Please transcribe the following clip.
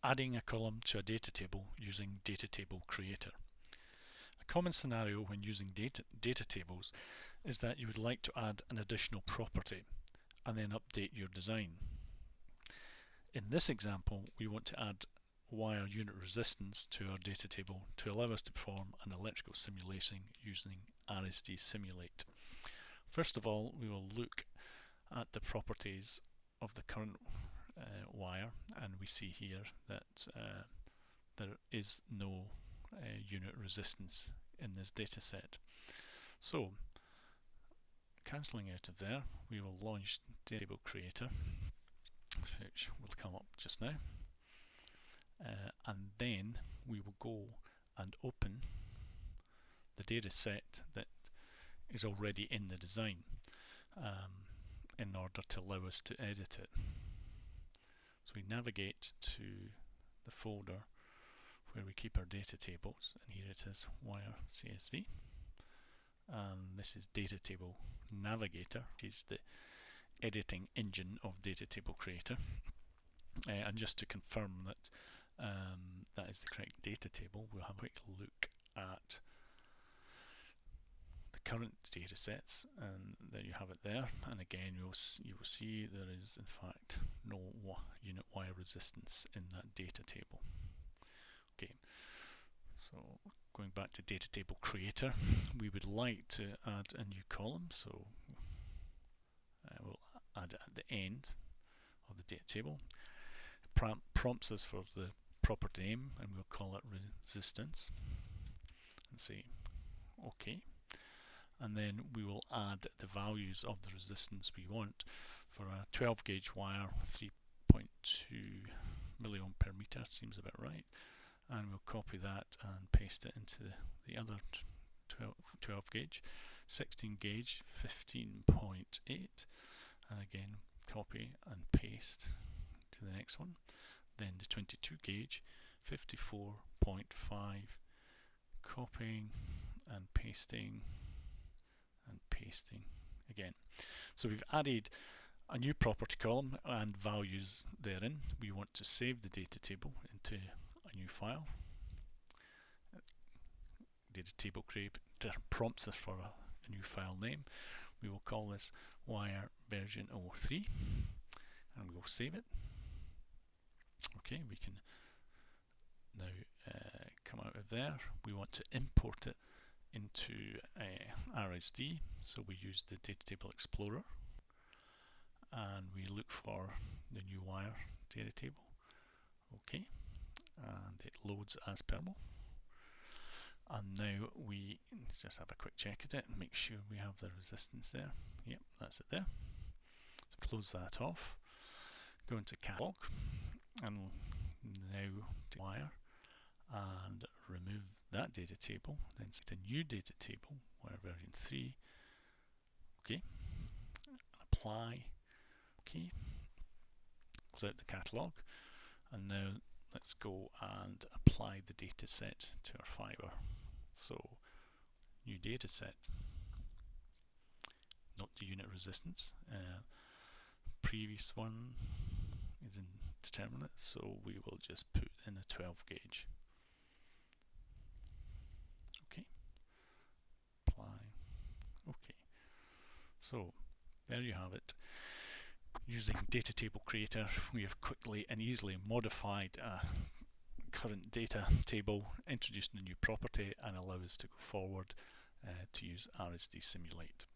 Adding a column to a data table using DataTableCreator. A common scenario when using data tables is that you would like to add an additional property and then update your design. In this example, we want to add wire unit resistance to our data table to allow us to perform an electrical simulation using RSD Simulate. First of all, we will look at the properties of the current wire, and we see here that there is no unit resistance in this data set. So, cancelling out of there, we will launch DataTableCreator, which will come up just now, and then we will go and open the data set that is already in the design in order to allow us to edit it. So we navigate to the folder where we keep our data tables, and here it is, wire CSV, and this is Data Table Navigator, which is the editing engine of DataTableCreator. And just to confirm that that is the correct data table, we'll have a quick look at the current data sets, and there you have it there. And again, you will see there is in fact no unit wire resistance in that data table. Okay, so going back to DataTableCreator, we would like to add a new column, so we'll add it at the end of the data table. It prompts us for the property name, and we'll call it resistance, and say OK. And then we will add the values of the resistance we want. For a 12 gauge wire, 3.2 milliohm per meter seems about right, and we'll copy that and paste it into the other 12 gauge. 16 gauge, 15.8, and again copy and paste to the next one. Then the 22 gauge, 54.5, copying and pasting again. So we've added a new property column and values therein. We want to save the data table into a new file. DataTableCreator prompts us for a new file name. We will call this wire version 03, and we will save it. Okay, we can now come out of there. We want to import it into RSD, so we use the Data Table Explorer, and we look for the new wire data table. Okay, and it loads as per normal. And now we just have a quick check at it and make sure we have the resistance there. Yep, that's it there. So close that off. Go into catalog, and now to wire, and remove that data table. Then set a new data table, wire version 3. Okay, apply. Okay, close out the catalog, and now let's go and apply the data set to our fiber. So, new data set. Note the unit resistance. Previous one is indeterminate, so we will just put in a 12 gauge. Okay, apply. Okay, so there you have it. Using DataTableCreator, we have quickly and easily modified a current data table, introduced a new property, and allow us to go forward to use RSD Simulate.